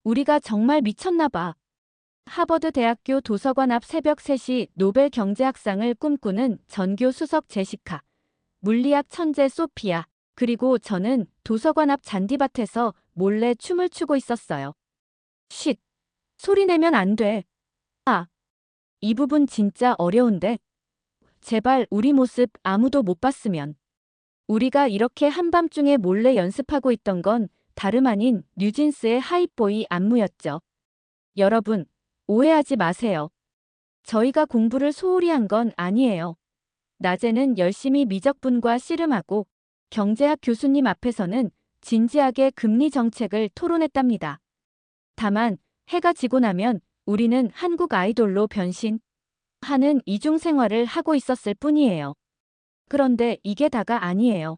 우리가 정말 미쳤나 봐. 하버드 대학교 도서관 앞 새벽 3시 노벨 경제학상을 꿈꾸는 전교 수석 제시카, 물리학 천재 소피아, 그리고 저는 도서관 앞 잔디밭에서 몰래 춤을 추고 있었어요. 쉿! 소리 내면 안 돼. 아, 이 부분 진짜 어려운데. 제발 우리 모습 아무도 못 봤으면. 우리가 이렇게 한밤중에 몰래 연습하고 있던 건 다름 아닌 뉴진스의 하이보이 안무였죠. 여러분, 오해하지 마세요. 저희가 공부를 소홀히 한 건 아니에요. 낮에는 열심히 미적분과 씨름하고 경제학 교수님 앞에서는 진지하게 금리 정책을 토론했답니다. 다만 해가 지고 나면 우리는 한국 아이돌로 변신하는 이중 생활을 하고 있었을 뿐이에요. 그런데 이게 다가 아니에요.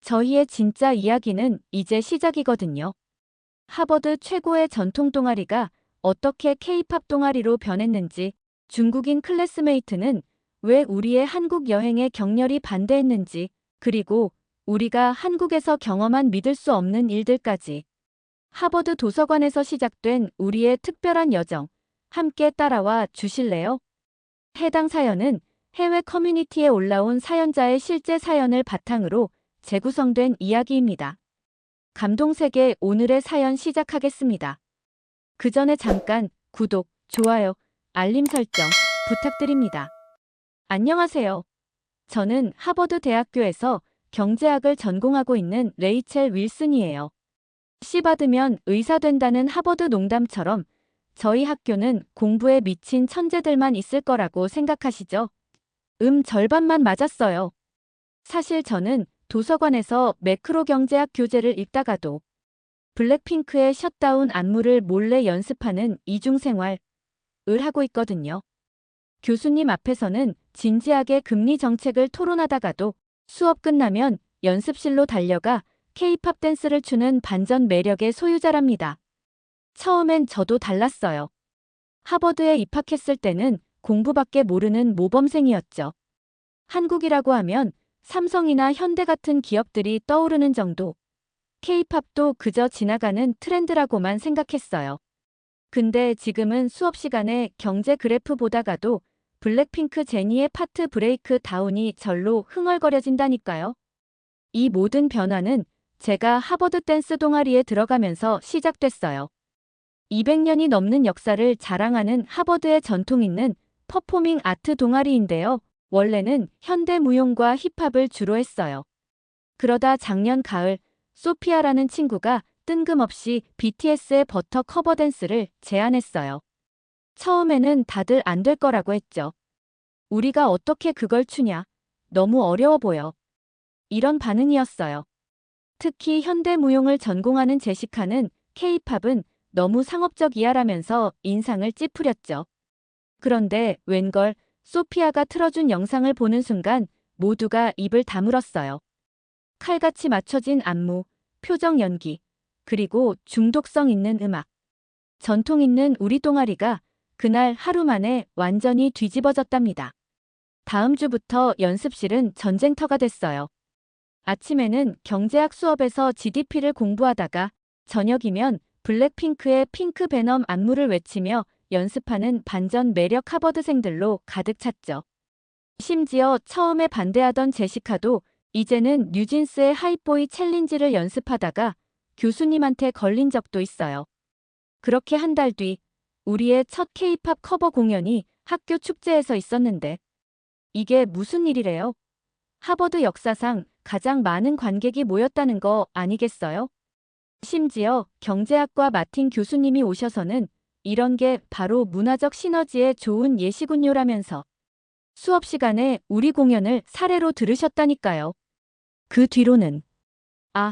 저희의 진짜 이야기는 이제 시작이거든요. 하버드 최고의 전통 동아리가 어떻게 K-팝 동아리로 변했는지, 중국인 클래스메이트는 왜 우리의 한국 여행에 격렬히 반대했는지, 그리고 우리가 한국에서 경험한 믿을 수 없는 일들까지. 하버드 도서관에서 시작된 우리의 특별한 여정, 함께 따라와 주실래요? 해당 사연은 해외 커뮤니티에 올라온 사연자의 실제 사연을 바탕으로 재구성된 이야기입니다. 감동세계 오늘의 사연 시작하겠습니다. 그 전에 잠깐 구독, 좋아요, 알림 설정 부탁드립니다. 안녕하세요. 저는 하버드 대학교에서 경제학을 전공하고 있는 레이첼 윌슨이에요. C 받으면 의사 된다는 하버드 농담처럼 저희 학교는 공부에 미친 천재들만 있을 거라고 생각하시죠? 절반만 맞았어요. 사실 저는 도서관에서 매크로 경제학 교재를 읽다가도 블랙핑크의 셧다운 안무를 몰래 연습하는 이중생활을 하고 있거든요. 교수님 앞에서는 진지하게 금리 정책을 토론하다가도 수업 끝나면 연습실로 달려가 K-팝 댄스를 추는 반전 매력의 소유자랍니다. 처음엔 저도 달랐어요. 하버드에 입학했을 때는 공부밖에 모르는 모범생이었죠. 한국이라고 하면 삼성이나 현대 같은 기업들이 떠오르는 정도. K-팝도 그저 지나가는 트렌드라고만 생각했어요. 근데 지금은 수업 시간에 경제 그래프 보다가도 블랙핑크 제니의 파트 브레이크 다운이 절로 흥얼거려진다니까요. 이 모든 변화는 제가 하버드 댄스 동아리에 들어가면서 시작됐어요. 200년이 넘는 역사를 자랑하는 하버드의 전통 있는 퍼포밍 아트 동아리인데요. 원래는 현대 무용과 힙합을 주로 했어요. 그러다 작년 가을 소피아라는 친구가 뜬금없이 BTS의 버터 커버 댄스를 제안했어요. 처음에는 다들 안 될 거라고 했죠. 우리가 어떻게 그걸 추냐? 너무 어려워 보여. 이런 반응이었어요. 특히 현대 무용을 전공하는 제시카는 K-팝은 너무 상업적이야라면서 인상을 찌푸렸죠. 그런데 웬걸 소피아가 틀어준 영상을 보는 순간 모두가 입을 다물었어요. 칼같이 맞춰진 안무, 표정 연기, 그리고 중독성 있는 음악. 전통 있는 우리 동아리가 그날 하루 만에 완전히 뒤집어졌답니다. 다음 주부터 연습실은 전쟁터가 됐어요. 아침에는 경제학 수업에서 GDP를 공부하다가 저녁이면 블랙핑크의 핑크 베넘 안무를 외치며 연습하는 반전 매력 하버드생들로 가득 찼죠. 심지어 처음에 반대하던 제시카도 이제는 뉴진스의 하이보이 챌린지를 연습하다가 교수님한테 걸린 적도 있어요. 그렇게 한 달 뒤 우리의 첫 K-팝 커버 공연이 학교 축제에서 있었는데 이게 무슨 일이래요? 하버드 역사상 가장 많은 관객이 모였다는 거 아니겠어요? 심지어 경제학과 마틴 교수님이 오셔서는 이런 게 바로 문화적 시너지에 좋은 예시군요라면서 수업 시간에 우리 공연을 사례로 들으셨다니까요. 그 뒤로는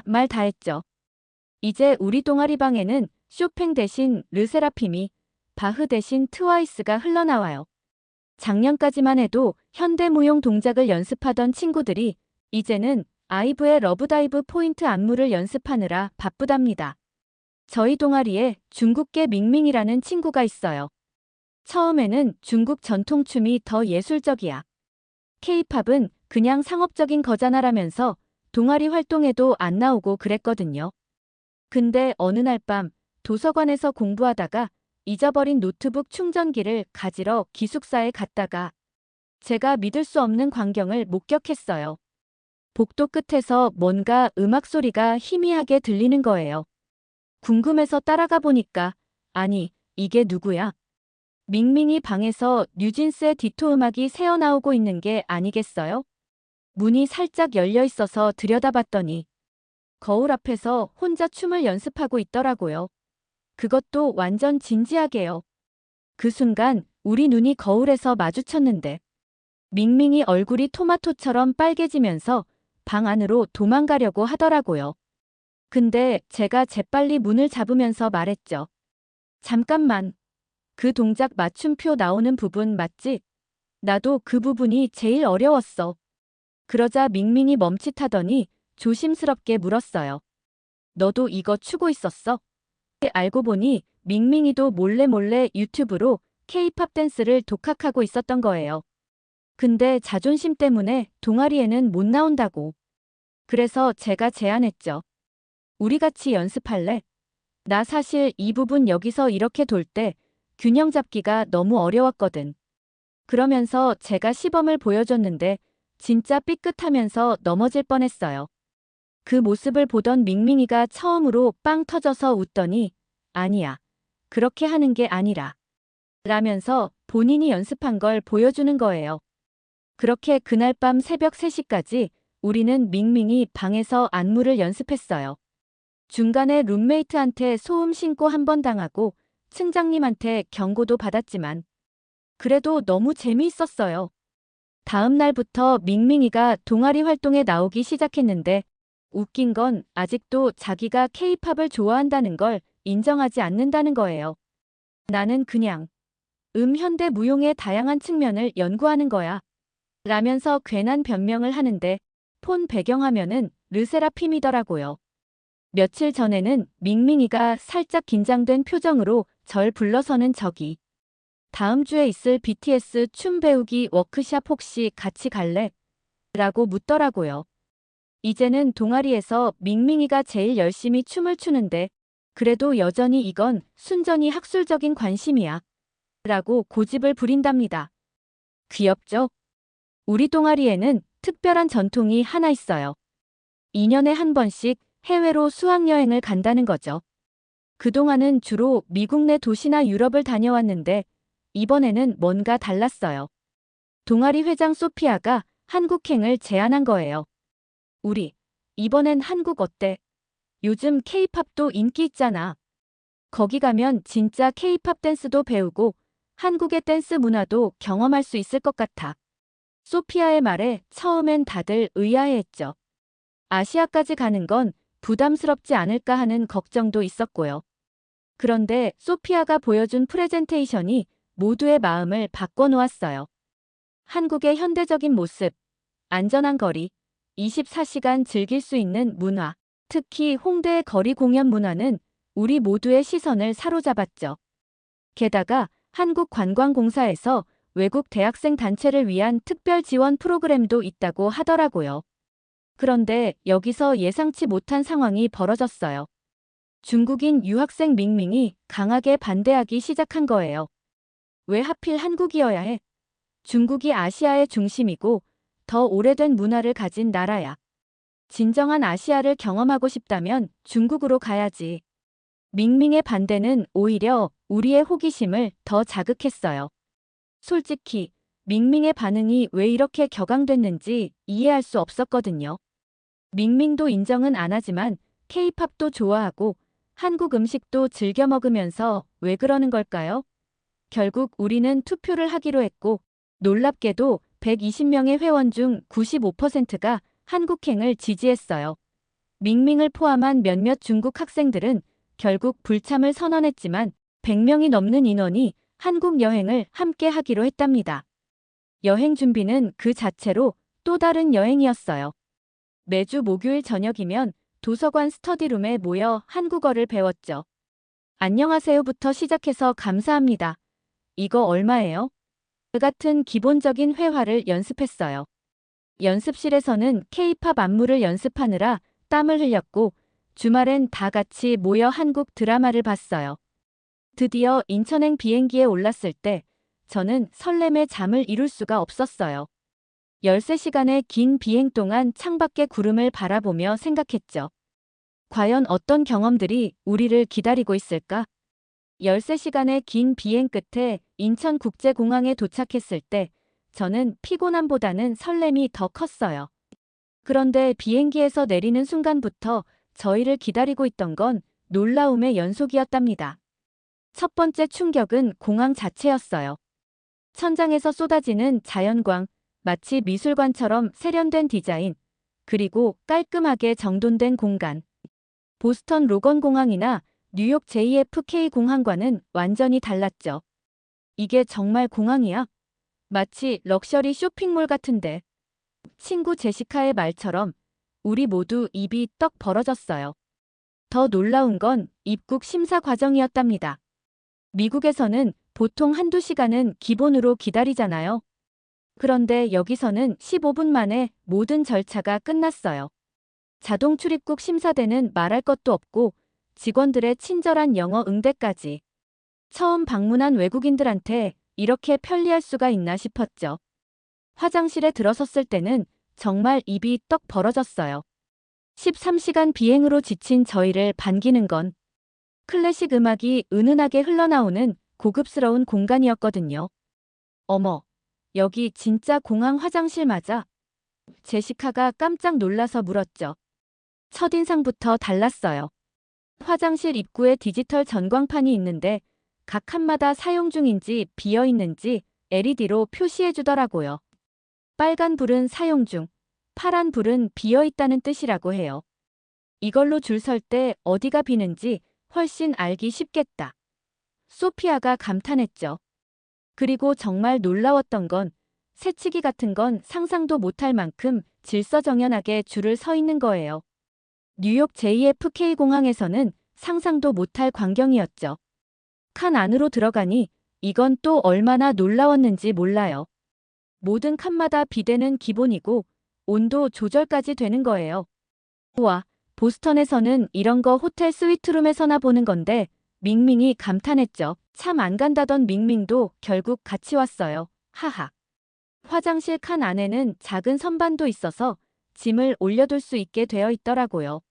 말 다 했죠. 이제 우리 동아리방에는 쇼팽 대신 르세라핌이, 바흐 대신 트와이스가 흘러나와요. 작년까지만 해도 현대무용 동작을 연습하던 친구들이 이제는 아이브의 러브다이브 포인트 안무를 연습하느라 바쁘답니다. 저희 동아리에 중국계 밍밍이라는 친구가 있어요. 처음에는 중국 전통춤이 더 예술적이야. K-팝은 그냥 상업적인 거잖아라면서 동아리 활동에도 안 나오고 그랬거든요. 근데 어느 날 밤 도서관에서 공부하다가 잊어버린 노트북 충전기를 가지러 기숙사에 갔다가 제가 믿을 수 없는 광경을 목격했어요. 복도 끝에서 뭔가 음악 소리가 희미하게 들리는 거예요. 궁금해서 따라가 보니까 아니, 이게 누구야? 밍밍이 방에서 뉴진스의 디토 음악이 새어나오고 있는 게 아니겠어요? 문이 살짝 열려 있어서 들여다봤더니 거울 앞에서 혼자 춤을 연습하고 있더라고요. 그것도 완전 진지하게요. 그 순간 우리 눈이 거울에서 마주쳤는데 밍밍이 얼굴이 토마토처럼 빨개지면서 방 안으로 도망가려고 하더라고요. 근데 제가 재빨리 문을 잡으면서 말했죠. 잠깐만. 그 동작 맞춤표 나오는 부분 맞지? 나도 그 부분이 제일 어려웠어. 그러자 밍밍이 멈칫하더니 조심스럽게 물었어요. 너도 이거 추고 있었어? 알고 보니 밍밍이도 몰래 유튜브로 K-팝 댄스를 독학하고 있었던 거예요. 근데 자존심 때문에 동아리에는 못 나온다고. 그래서 제가 제안했죠. 우리 같이 연습할래? 나 사실 이 부분 여기서 이렇게 돌 때 균형 잡기가 너무 어려웠거든. 그러면서 제가 시범을 보여줬는데 진짜 삐끗하면서 넘어질 뻔했어요. 그 모습을 보던 밍밍이가 처음으로 빵 터져서 웃더니 아니야. 그렇게 하는 게 아니라 라면서 본인이 연습한 걸 보여주는 거예요. 그렇게 그날 밤 새벽 3시까지 우리는 밍밍이 방에서 안무를 연습했어요. 중간에 룸메이트한테 소음 신고 한 번 당하고 층장님한테 경고도 받았지만 그래도 너무 재미있었어요. 다음 날부터 밍밍이가 동아리 활동에 나오기 시작했는데 웃긴 건 아직도 자기가 K-팝을 좋아한다는 걸 인정하지 않는다는 거예요. 나는 그냥 현대 무용의 다양한 측면을 연구하는 거야. 라면서 괜한 변명을 하는데 폰 배경화면은 르세라핌이더라고요. 며칠 전에는 밍밍이가 살짝 긴장된 표정으로 절 불러서는 저기 다음 주에 있을 BTS 춤 배우기 워크샵 혹시 같이 갈래? 라고 묻더라고요. 이제는 동아리에서 밍밍이가 제일 열심히 춤을 추는데 그래도 여전히 이건 순전히 학술적인 관심이야. 라고 고집을 부린답니다. 귀엽죠? 우리 동아리에는 특별한 전통이 하나 있어요. 2년에 한 번씩 해외로 수학여행을 간다는 거죠. 그동안은 주로 미국 내 도시나 유럽을 다녀왔는데 이번에는 뭔가 달랐어요. 동아리 회장 소피아가 한국행을 제안한 거예요. 우리, 이번엔 한국 어때? 요즘 K-팝도 인기 있잖아. 거기 가면 진짜 K-팝 댄스도 배우고 한국의 댄스 문화도 경험할 수 있을 것 같아. 소피아의 말에 처음엔 다들 의아해했죠. 아시아까지 가는 건 부담스럽지 않을까 하는 걱정도 있었고요. 그런데 소피아가 보여준 프레젠테이션이 모두의 마음을 바꿔놓았어요. 한국의 현대적인 모습, 안전한 거리, 24시간 즐길 수 있는 문화, 특히 홍대의 거리 공연 문화는 우리 모두의 시선을 사로잡았죠. 게다가 한국관광공사에서 외국 대학생 단체를 위한 특별 지원 프로그램도 있다고 하더라고요. 그런데 여기서 예상치 못한 상황이 벌어졌어요. 중국인 유학생 밍밍이 강하게 반대하기 시작한 거예요. 왜 하필 한국이어야 해? 중국이 아시아의 중심이고 더 오래된 문화를 가진 나라야. 진정한 아시아를 경험하고 싶다면 중국으로 가야지. 밍밍의 반대는 오히려 우리의 호기심을 더 자극했어요. 솔직히 밍밍의 반응이 왜 이렇게 격앙됐는지 이해할 수 없었거든요. 밍밍도 인정은 안 하지만 K-팝도 좋아하고 한국 음식도 즐겨 먹으면서 왜 그러는 걸까요? 결국 우리는 투표를 하기로 했고 놀랍게도 120명의 회원 중 95%가 한국행을 지지했어요. 밍밍을 포함한 몇몇 중국 학생들은 결국 불참을 선언했지만 100명이 넘는 인원이 한국 여행을 함께 하기로 했답니다. 여행 준비는 그 자체로 또 다른 여행이었어요. 매주 목요일 저녁이면 도서관 스터디룸에 모여 한국어를 배웠죠. 안녕하세요부터 시작해서 감사합니다. 이거 얼마예요? 같은 기본적인 회화를 연습했어요. 연습실에서는 K-팝 안무를 연습하느라 땀을 흘렸고 주말엔 다 같이 모여 한국 드라마를 봤어요. 드디어 인천행 비행기에 올랐을 때 저는 설렘에 잠을 이룰 수가 없었어요. 13시간의 긴 비행 동안 창밖의 구름을 바라보며 생각했죠. 과연 어떤 경험들이 우리를 기다리고 있을까? 13시간의 긴 비행 끝에 인천국제공항에 도착했을 때 저는 피곤함보다는 설렘이 더 컸어요. 그런데 비행기에서 내리는 순간부터 저희를 기다리고 있던 건 놀라움의 연속이었답니다. 첫 번째 충격은 공항 자체였어요. 천장에서 쏟아지는 자연광, 마치 미술관처럼 세련된 디자인, 그리고 깔끔하게 정돈된 공간. 보스턴 로건 공항이나 뉴욕 JFK 공항과는 완전히 달랐죠. 이게 정말 공항이야? 마치 럭셔리 쇼핑몰 같은데. 친구 제시카의 말처럼 우리 모두 입이 떡 벌어졌어요. 더 놀라운 건 입국 심사 과정이었답니다. 미국에서는 보통 한두 시간은 기본으로 기다리잖아요. 그런데 여기서는 15분 만에 모든 절차가 끝났어요. 자동 출입국 심사대는 말할 것도 없고 직원들의 친절한 영어 응대까지. 처음 방문한 외국인들한테 이렇게 편리할 수가 있나 싶었죠. 화장실에 들어섰을 때는 정말 입이 떡 벌어졌어요. 13시간 비행으로 지친 저희를 반기는 건 클래식 음악이 은은하게 흘러나오는 고급스러운 공간이었거든요. 어머, 여기 진짜 공항 화장실 맞아? 제시카가 깜짝 놀라서 물었죠. 첫인상부터 달랐어요. 화장실 입구에 디지털 전광판이 있는데 각 칸마다 사용 중인지 비어 있는지 LED로 표시해 주더라고요. 빨간 불은 사용 중, 파란 불은 비어 있다는 뜻이라고 해요. 이걸로 줄 설 때 어디가 비는지 훨씬 알기 쉽겠다. 소피아가 감탄했죠. 그리고 정말 놀라웠던 건 새치기 같은 건 상상도 못할 만큼 질서정연하게 줄을 서 있는 거예요. 뉴욕 JFK 공항에서는 상상도 못할 광경이었죠. 칸 안으로 들어가니 이건 또 얼마나 놀라웠는지 몰라요. 모든 칸마다 비대는 기본이고 온도 조절까지 되는 거예요. 우와, 보스턴에서는 이런 거 호텔 스위트룸에서나 보는 건데 밍밍이 감탄했죠. 참 안 간다던 밍밍도 결국 같이 왔어요. 하하. 화장실 칸 안에는 작은 선반도 있어서 짐을 올려둘 수 있게 되어 있더라고요.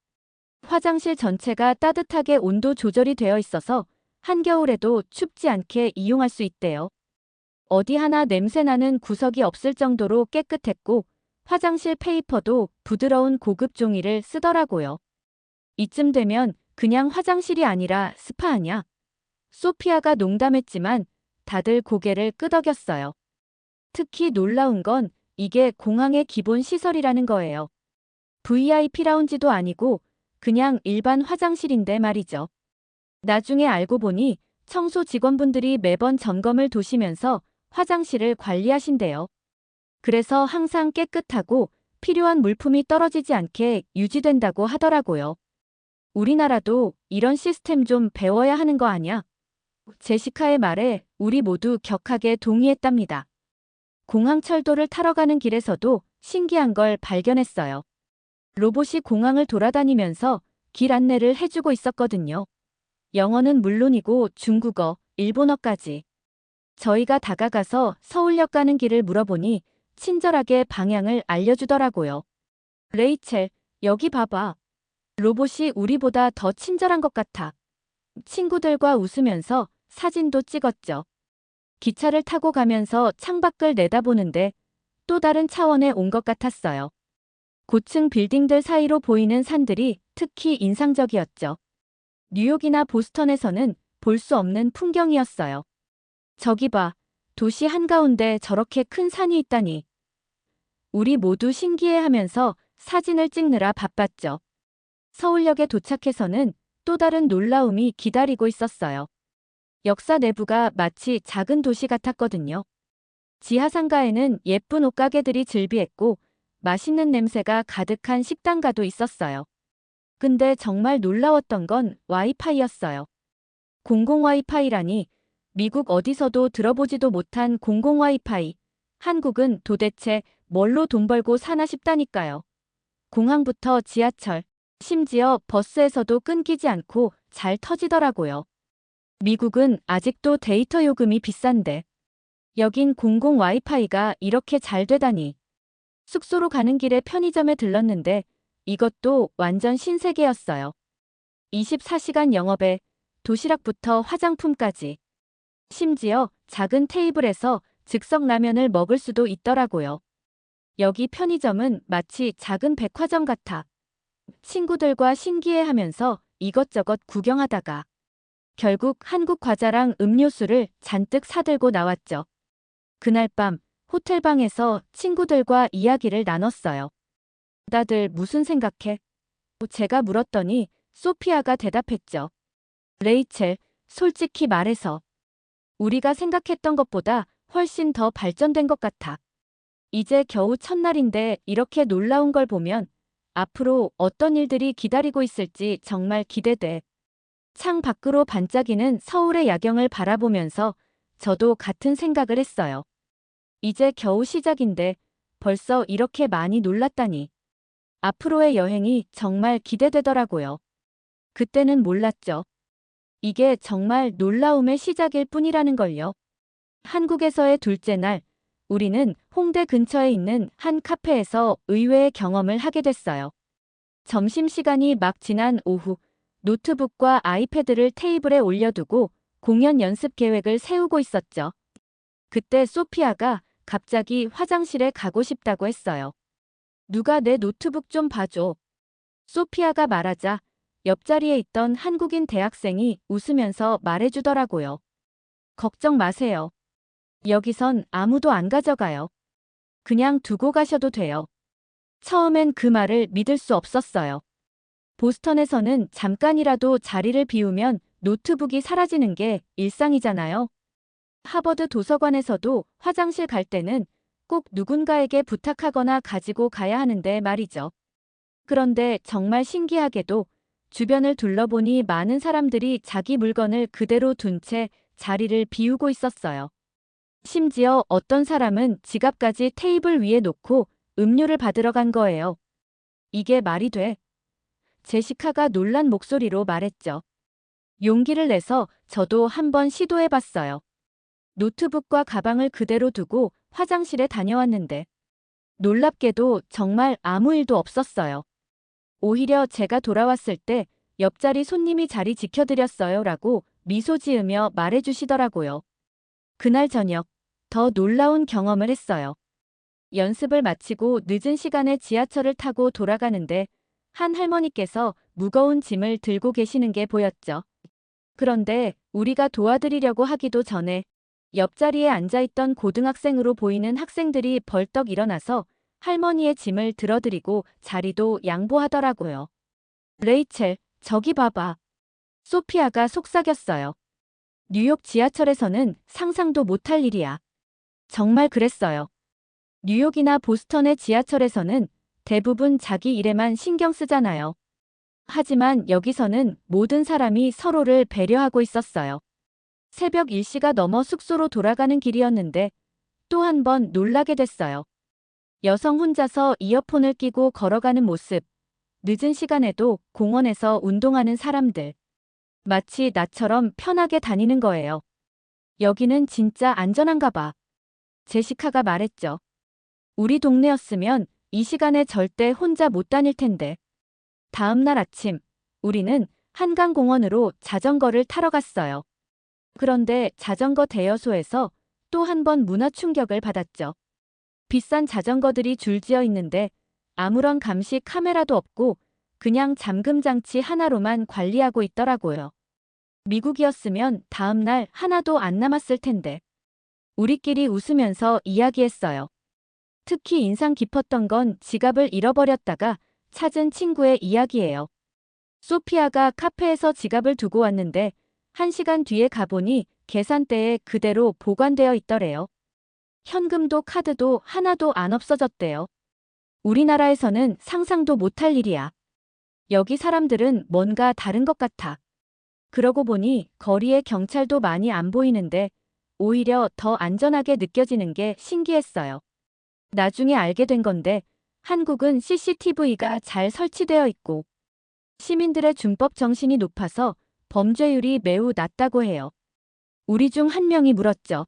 화장실 전체가 따뜻하게 온도 조절이 되어 있어서 한겨울에도 춥지 않게 이용할 수 있대요. 어디 하나 냄새나는 구석이 없을 정도로 깨끗했고 화장실 페이퍼도 부드러운 고급 종이를 쓰더라고요. 이쯤 되면 그냥 화장실이 아니라 스파 아냐? 소피아가 농담했지만 다들 고개를 끄덕였어요. 특히 놀라운 건 이게 공항의 기본 시설이라는 거예요. VIP 라운지도 아니고 그냥 일반 화장실인데 말이죠. 나중에 알고 보니 청소 직원분들이 매번 점검을 도시면서 화장실을 관리하신대요. 그래서 항상 깨끗하고 필요한 물품이 떨어지지 않게 유지된다고 하더라고요. 우리나라도 이런 시스템 좀 배워야 하는 거 아냐? 제시카의 말에 우리 모두 격하게 동의했답니다. 공항철도를 타러 가는 길에서도 신기한 걸 발견했어요. 로봇이 공항을 돌아다니면서 길 안내를 해주고 있었거든요. 영어는 물론이고 중국어, 일본어까지. 저희가 다가가서 서울역 가는 길을 물어보니 친절하게 방향을 알려주더라고요. 레이첼, 여기 봐봐. 로봇이 우리보다 더 친절한 것 같아. 친구들과 웃으면서 사진도 찍었죠. 기차를 타고 가면서 창밖을 내다보는데 또 다른 차원에 온 것 같았어요. 고층 빌딩들 사이로 보이는 산들이 특히 인상적이었죠. 뉴욕이나 보스턴에서는 볼 수 없는 풍경이었어요. 저기 봐, 도시 한가운데 저렇게 큰 산이 있다니. 우리 모두 신기해하면서 사진을 찍느라 바빴죠. 서울역에 도착해서는 또 다른 놀라움이 기다리고 있었어요. 역사 내부가 마치 작은 도시 같았거든요. 지하 상가에는 예쁜 옷가게들이 즐비했고 맛있는 냄새가 가득한 식당가도 있었어요. 근데 정말 놀라웠던 건 와이파이였어요. 공공 와이파이라니 미국 어디서도 들어보지도 못한 공공 와이파이. 한국은 도대체 뭘로 돈 벌고 사나 싶다니까요. 공항부터 지하철, 심지어 버스에서도 끊기지 않고 잘 터지더라고요. 미국은 아직도 데이터 요금이 비싼데 여긴 공공 와이파이가 이렇게 잘 되다니. 숙소로 가는 길에 편의점에 들렀는데 이것도 완전 신세계였어요. 24시간 영업에 도시락부터 화장품까지. 심지어 작은 테이블에서 즉석 라면을 먹을 수도 있더라고요. 여기 편의점은 마치 작은 백화점 같아. 친구들과 신기해하면서 이것저것 구경하다가 결국 한국 과자랑 음료수를 잔뜩 사들고 나왔죠. 그날 밤 호텔방에서 친구들과 이야기를 나눴어요. 다들 무슨 생각해? 제가 물었더니 소피아가 대답했죠. 레이첼, 솔직히 말해서 우리가 생각했던 것보다 훨씬 더 발전된 것 같아. 이제 겨우 첫날인데 이렇게 놀라운 걸 보면 앞으로 어떤 일들이 기다리고 있을지 정말 기대돼. 창 밖으로 반짝이는 서울의 야경을 바라보면서 저도 같은 생각을 했어요. 이제 겨우 시작인데 벌써 이렇게 많이 놀랐다니. 앞으로의 여행이 정말 기대되더라고요. 그때는 몰랐죠. 이게 정말 놀라움의 시작일 뿐이라는 걸요. 한국에서의 둘째 날, 우리는 홍대 근처에 있는 한 카페에서 의외의 경험을 하게 됐어요. 점심시간이 막 지난 오후, 노트북과 아이패드를 테이블에 올려두고 공연 연습 계획을 세우고 있었죠. 그때 소피아가 갑자기 화장실에 가고 싶다고 했어요. 누가 내 노트북 좀 봐줘. 소피아가 말하자 옆자리에 있던 한국인 대학생이 웃으면서 말해주더라고요. 걱정 마세요. 여기선 아무도 안 가져가요. 그냥 두고 가셔도 돼요. 처음엔 그 말을 믿을 수 없었어요. 보스턴에서는 잠깐이라도 자리를 비우면 노트북이 사라지는 게 일상이잖아요. 하버드 도서관에서도 화장실 갈 때는 꼭 누군가에게 부탁하거나 가지고 가야 하는데 말이죠. 그런데 정말 신기하게도 주변을 둘러보니 많은 사람들이 자기 물건을 그대로 둔 채 자리를 비우고 있었어요. 심지어 어떤 사람은 지갑까지 테이블 위에 놓고 음료를 받으러 간 거예요. 이게 말이 돼? 제시카가 놀란 목소리로 말했죠. 용기를 내서 저도 한번 시도해봤어요. 노트북과 가방을 그대로 두고 화장실에 다녀왔는데 놀랍게도 정말 아무 일도 없었어요. 오히려 제가 돌아왔을 때 옆자리 손님이 자리 지켜드렸어요 라고 미소 지으며 말해주시더라고요. 그날 저녁 더 놀라운 경험을 했어요. 연습을 마치고 늦은 시간에 지하철을 타고 돌아가는데 한 할머니께서 무거운 짐을 들고 계시는 게 보였죠. 그런데 우리가 도와드리려고 하기도 전에 옆자리에 앉아있던 고등학생으로 보이는 학생들이 벌떡 일어나서 할머니의 짐을 들어드리고 자리도 양보하더라고요. 레이첼, 저기 봐봐. 소피아가 속삭였어요. 뉴욕 지하철에서는 상상도 못할 일이야. 정말 그랬어요. 뉴욕이나 보스턴의 지하철에서는 대부분 자기 일에만 신경 쓰잖아요. 하지만 여기서는 모든 사람이 서로를 배려하고 있었어요. 새벽 1시가 넘어 숙소로 돌아가는 길이었는데 또 한 번 놀라게 됐어요. 여성 혼자서 이어폰을 끼고 걸어가는 모습, 늦은 시간에도 공원에서 운동하는 사람들. 마치 나처럼 편하게 다니는 거예요. 여기는 진짜 안전한가 봐. 제시카가 말했죠. 우리 동네였으면 이 시간에 절대 혼자 못 다닐 텐데. 다음 날 아침, 우리는 한강공원으로 자전거를 타러 갔어요. 그런데 자전거 대여소에서 또 한 번 문화 충격을 받았죠. 비싼 자전거들이 줄지어 있는데 아무런 감시 카메라도 없고 그냥 잠금 장치 하나로만 관리하고 있더라고요. 미국이었으면 다음 날 하나도 안 남았을 텐데. 우리끼리 웃으면서 이야기했어요. 특히 인상 깊었던 건 지갑을 잃어버렸다가 찾은 친구의 이야기예요. 소피아가 카페에서 지갑을 두고 왔는데 1시간 뒤에 가보니 계산대에 그대로 보관되어 있더래요. 현금도 카드도 하나도 안 없어졌대요. 우리나라에서는 상상도 못할 일이야. 여기 사람들은 뭔가 다른 것 같아. 그러고 보니 거리에 경찰도 많이 안 보이는데 오히려 더 안전하게 느껴지는 게 신기했어요. 나중에 알게 된 건데 한국은 CCTV가 잘 설치되어 있고 시민들의 준법 정신이 높아서 범죄율이 매우 낮다고 해요. 우리 중 한 명이 물었죠.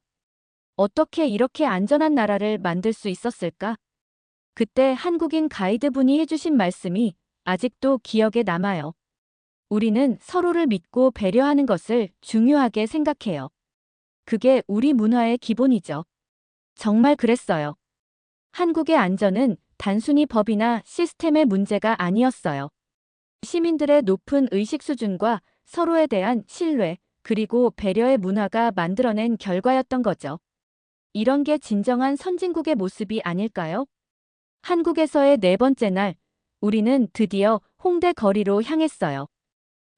어떻게 이렇게 안전한 나라를 만들 수 있었을까? 그때 한국인 가이드분이 해주신 말씀이 아직도 기억에 남아요. 우리는 서로를 믿고 배려하는 것을 중요하게 생각해요. 그게 우리 문화의 기본이죠. 정말 그랬어요. 한국의 안전은 단순히 법이나 시스템의 문제가 아니었어요. 시민들의 높은 의식 수준과 서로에 대한 신뢰, 그리고 배려의 문화가 만들어낸 결과였던 거죠. 이런 게 진정한 선진국의 모습이 아닐까요? 한국에서의 네 번째 날, 우리는 드디어 홍대 거리로 향했어요.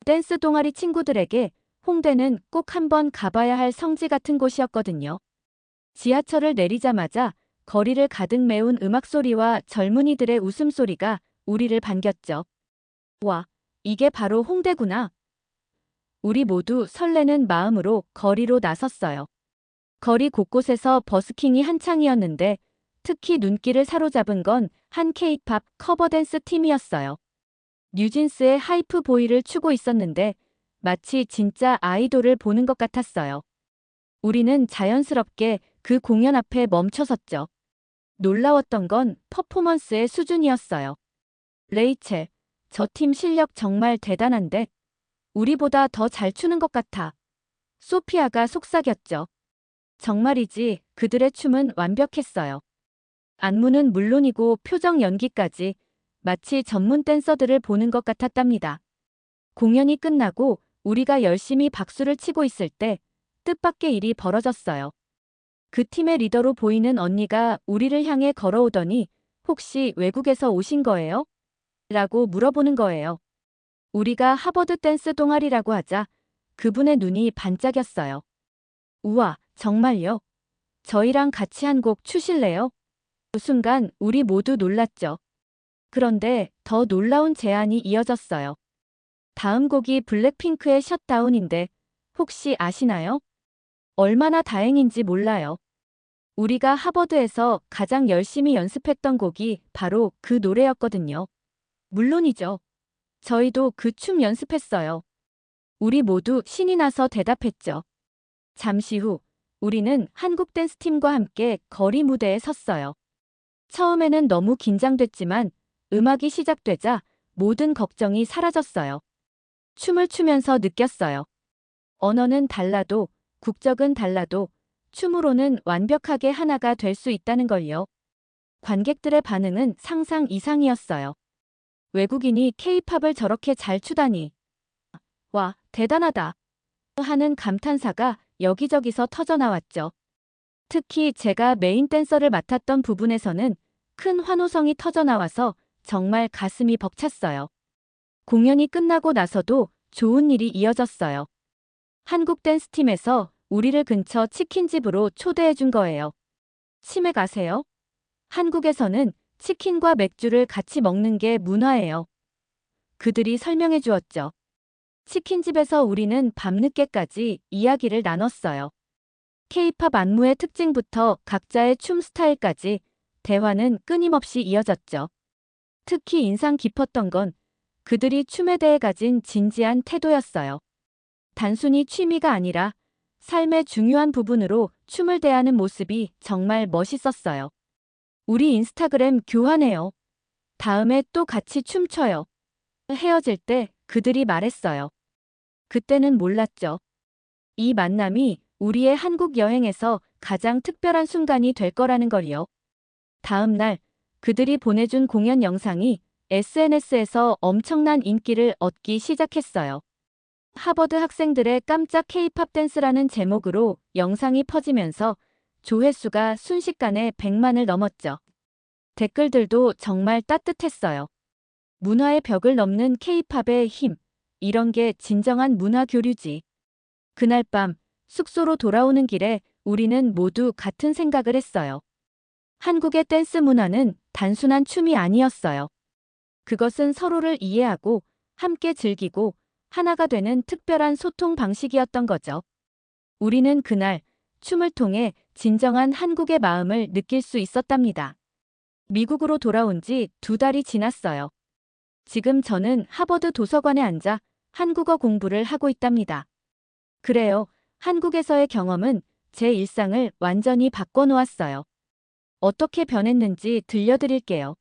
댄스 동아리 친구들에게 홍대는 꼭 한번 가봐야 할 성지 같은 곳이었거든요. 지하철을 내리자마자 거리를 가득 메운 음악 소리와 젊은이들의 웃음소리가 우리를 반겼죠. 와, 이게 바로 홍대구나. 우리 모두 설레는 마음으로 거리로 나섰어요. 거리 곳곳에서 버스킹이 한창이었는데 특히 눈길을 사로잡은 건 한 케이팝 커버 댄스 팀이었어요. 뉴진스의 하이프 보이를 추고 있었는데 마치 진짜 아이돌을 보는 것 같았어요. 우리는 자연스럽게 그 공연 앞에 멈춰섰죠. 놀라웠던 건 퍼포먼스의 수준이었어요. 레이첼, 저 팀 실력 정말 대단한데 우리보다 더 잘 추는 것 같아. 소피아가 속삭였죠. 정말이지, 그들의 춤은 완벽했어요. 안무는 물론이고 표정 연기까지 마치 전문 댄서들을 보는 것 같았답니다. 공연이 끝나고 우리가 열심히 박수를 치고 있을 때 뜻밖의 일이 벌어졌어요. 그 팀의 리더로 보이는 언니가 우리를 향해 걸어오더니 혹시 외국에서 오신 거예요? 라고 물어보는 거예요. 우리가 하버드 댄스 동아리라고 하자 그분의 눈이 반짝였어요. 우와, 정말요? 저희랑 같이 한 곡 추실래요? 그 순간 우리 모두 놀랐죠. 그런데 더 놀라운 제안이 이어졌어요. 다음 곡이 블랙핑크의 셧다운인데 혹시 아시나요? 얼마나 다행인지 몰라요. 우리가 하버드에서 가장 열심히 연습했던 곡이 바로 그 노래였거든요. 물론이죠. 저희도 그 춤 연습했어요. 우리 모두 신이 나서 대답했죠. 잠시 후 우리는 한국 댄스팀과 함께 거리 무대에 섰어요. 처음에는 너무 긴장됐지만 음악이 시작되자 모든 걱정이 사라졌어요. 춤을 추면서 느꼈어요. 언어는 달라도 국적은 달라도 춤으로는 완벽하게 하나가 될 수 있다는 걸요. 관객들의 반응은 상상 이상이었어요. 외국인이 케이팝을 저렇게 잘 추다니. 와, 대단하다. 하는 감탄사가 여기저기서 터져나왔죠. 특히 제가 메인 댄서를 맡았던 부분에서는 큰 환호성이 터져나와서 정말 가슴이 벅찼어요. 공연이 끝나고 나서도 좋은 일이 이어졌어요. 한국 댄스팀에서 우리를 근처 치킨집으로 초대해 준 거예요. 치맥 아세요? 한국에서는 치킨과 맥주를 같이 먹는 게 문화예요. 그들이 설명해 주었죠. 치킨집에서 우리는 밤늦게까지 이야기를 나눴어요. 케이팝 안무의 특징부터 각자의 춤 스타일까지 대화는 끊임없이 이어졌죠. 특히 인상 깊었던 건 그들이 춤에 대해 가진 진지한 태도였어요. 단순히 취미가 아니라 삶의 중요한 부분으로 춤을 대하는 모습이 정말 멋있었어요. 우리 인스타그램 교환해요. 다음에 또 같이 춤춰요. 헤어질 때 그들이 말했어요. 그때는 몰랐죠. 이 만남이 우리의 한국 여행에서 가장 특별한 순간이 될 거라는 걸요. 다음 날 그들이 보내준 공연 영상이 SNS에서 엄청난 인기를 얻기 시작했어요. 하버드 학생들의 깜짝 K-팝 댄스라는 제목으로 영상이 퍼지면서 조회수가 순식간에 100만을 넘었죠. 댓글들도 정말 따뜻했어요. 문화의 벽을 넘는 K-팝의 힘, 이런 게 진정한 문화 교류지. 그날 밤 숙소로 돌아오는 길에 우리는 모두 같은 생각을 했어요. 한국의 댄스 문화는 단순한 춤이 아니었어요. 그것은 서로를 이해하고 함께 즐기고 하나가 되는 특별한 소통 방식이었던 거죠. 우리는 그날 춤을 통해 진정한 한국의 마음을 느낄 수 있었답니다. 미국으로 돌아온 지 2달이 지났어요. 지금 저는 하버드 도서관에 앉아 한국어 공부를 하고 있답니다. 그래요. 한국에서의 경험은 제 일상을 완전히 바꿔놓았어요. 어떻게 변했는지 들려드릴게요.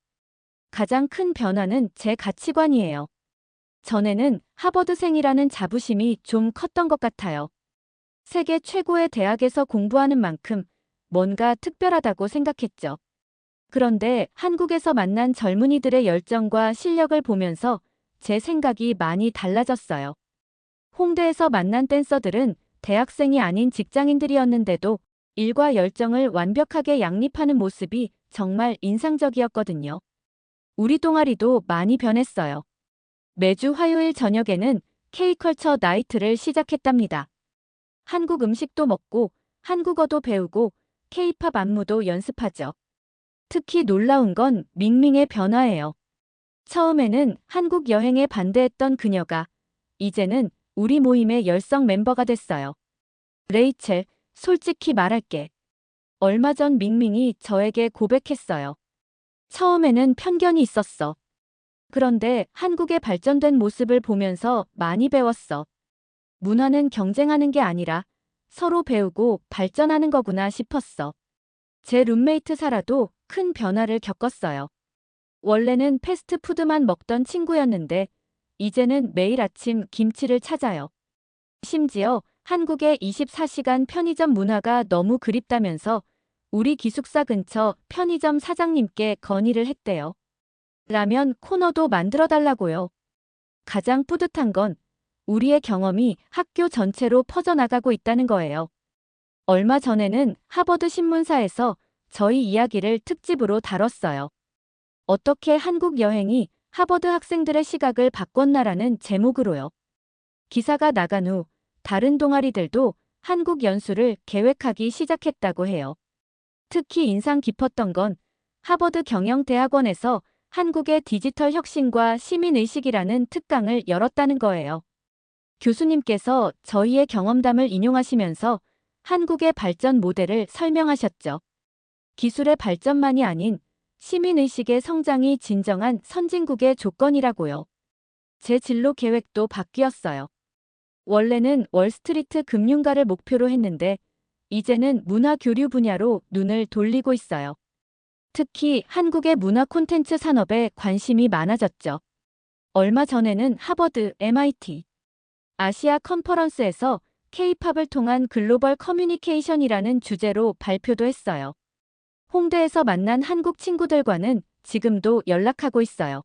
가장 큰 변화는 제 가치관이에요. 전에는 하버드생이라는 자부심이 좀 컸던 것 같아요. 세계 최고의 대학에서 공부하는 만큼 뭔가 특별하다고 생각했죠. 그런데 한국에서 만난 젊은이들의 열정과 실력을 보면서 제 생각이 많이 달라졌어요. 홍대에서 만난 댄서들은 대학생이 아닌 직장인들이었는데도 일과 열정을 완벽하게 양립하는 모습이 정말 인상적이었거든요. 우리 동아리도 많이 변했어요. 매주 화요일 저녁에는 K컬처 나이트를 시작했답니다. 한국 음식도 먹고 한국어도 배우고 K-팝 안무도 연습하죠. 특히 놀라운 건 밍밍의 변화예요. 처음에는 한국 여행에 반대했던 그녀가 이제는 우리 모임의 열성 멤버가 됐어요. 레이첼, 솔직히 말할게. 얼마 전 밍밍이 저에게 고백했어요. 처음에는 편견이 있었어. 그런데 한국의 발전된 모습을 보면서 많이 배웠어. 문화는 경쟁하는 게 아니라 서로 배우고 발전하는 거구나 싶었어. 제 룸메이트 사라도 큰 변화를 겪었어요. 원래는 패스트푸드만 먹던 친구였는데 이제는 매일 아침 김치를 찾아요. 심지어 한국의 24시간 편의점 문화가 너무 그립다면서 우리 기숙사 근처 편의점 사장님께 건의를 했대요. 라면 코너도 만들어 달라고요. 가장 뿌듯한 건 우리의 경험이 학교 전체로 퍼져나가고 있다는 거예요. 얼마 전에는 하버드 신문사에서 저희 이야기를 특집으로 다뤘어요. 어떻게 한국 여행이 하버드 학생들의 시각을 바꿨나라는 제목으로요. 기사가 나간 후 다른 동아리들도 한국 연수를 계획하기 시작했다고 해요. 특히 인상 깊었던 건 하버드 경영대학원에서 한국의 디지털 혁신과 시민의식이라는 특강을 열었다는 거예요. 교수님께서 저희의 경험담을 인용하시면서 한국의 발전 모델을 설명하셨죠. 기술의 발전만이 아닌 시민의식의 성장이 진정한 선진국의 조건이라고요. 제 진로 계획도 바뀌었어요. 원래는 월스트리트 금융가를 목표로 했는데 이제는 문화 교류 분야로 눈을 돌리고 있어요. 특히 한국의 문화 콘텐츠 산업에 관심이 많아졌죠. 얼마 전에는 하버드, MIT, 아시아 컨퍼런스에서 K-팝을 통한 글로벌 커뮤니케이션이라는 주제로 발표도 했어요. 홍대에서 만난 한국 친구들과는 지금도 연락하고 있어요.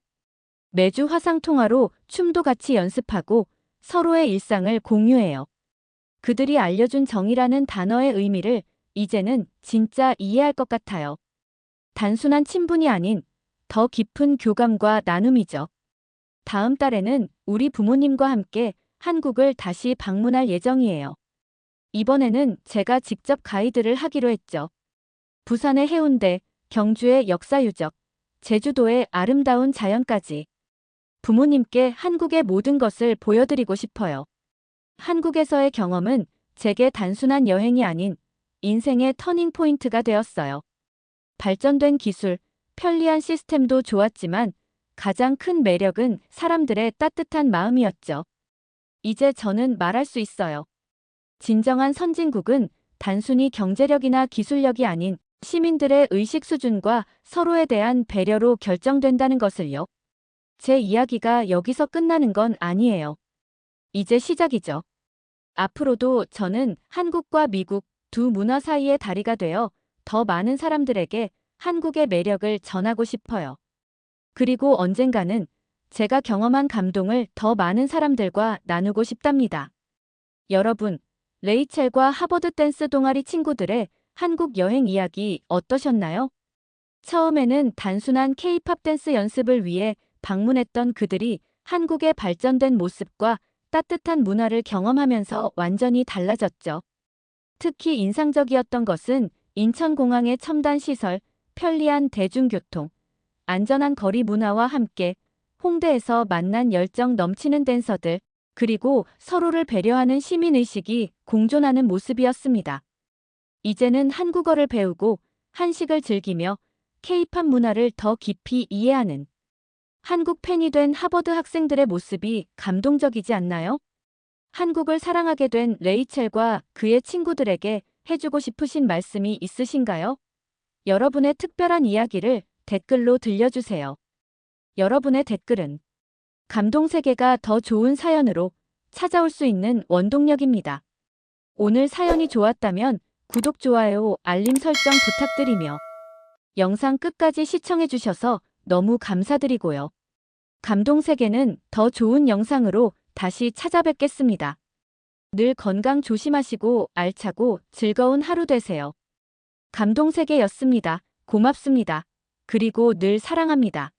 매주 화상통화로 춤도 같이 연습하고 서로의 일상을 공유해요. 그들이 알려준 정이라는 단어의 의미를 이제는 진짜 이해할 것 같아요. 단순한 친분이 아닌 더 깊은 교감과 나눔이죠. 다음 달에는 우리 부모님과 함께 한국을 다시 방문할 예정이에요. 이번에는 제가 직접 가이드를 하기로 했죠. 부산의 해운대, 경주의 역사유적, 제주도의 아름다운 자연까지. 부모님께 한국의 모든 것을 보여드리고 싶어요. 한국에서의 경험은 제게 단순한 여행이 아닌 인생의 터닝 포인트가 되었어요. 발전된 기술, 편리한 시스템도 좋았지만 가장 큰 매력은 사람들의 따뜻한 마음이었죠. 이제 저는 말할 수 있어요. 진정한 선진국은 단순히 경제력이나 기술력이 아닌 시민들의 의식 수준과 서로에 대한 배려로 결정된다는 것을요. 제 이야기가 여기서 끝나는 건 아니에요. 이제 시작이죠. 앞으로도 저는 한국과 미국 두 문화 사이의 다리가 되어 더 많은 사람들에게 한국의 매력을 전하고 싶어요. 그리고 언젠가는 제가 경험한 감동을 더 많은 사람들과 나누고 싶답니다. 여러분, 레이첼과 하버드 댄스 동아리 친구들의 한국 여행 이야기 어떠셨나요? 처음에는 단순한 K-팝 댄스 연습을 위해 방문했던 그들이 한국의 발전된 모습과 따뜻한 문화를 경험하면서 완전히 달라졌죠. 특히 인상적이었던 것은 인천공항의 첨단 시설, 편리한 대중교통, 안전한 거리 문화와 함께 홍대에서 만난 열정 넘치는 댄서들, 그리고 서로를 배려하는 시민의식이 공존하는 모습이었습니다. 이제는 한국어를 배우고 한식을 즐기며 K-팝 문화를 더 깊이 이해하는 한국 팬이 된 하버드 학생들의 모습이 감동적이지 않나요? 한국을 사랑하게 된 레이첼과 그의 친구들에게 해주고 싶으신 말씀이 있으신가요? 여러분의 특별한 이야기를 댓글로 들려주세요. 여러분의 댓글은 감동 세계가 더 좋은 사연으로 찾아올 수 있는 원동력입니다. 오늘 사연이 좋았다면 구독, 좋아요, 알림 설정 부탁드리며 영상 끝까지 시청해주셔서 너무 감사드리고요. 감동 세계는 더 좋은 영상으로 다시 찾아뵙겠습니다. 늘 건강 조심하시고 알차고 즐거운 하루 되세요. 감동 세계였습니다. 고맙습니다. 그리고 늘 사랑합니다.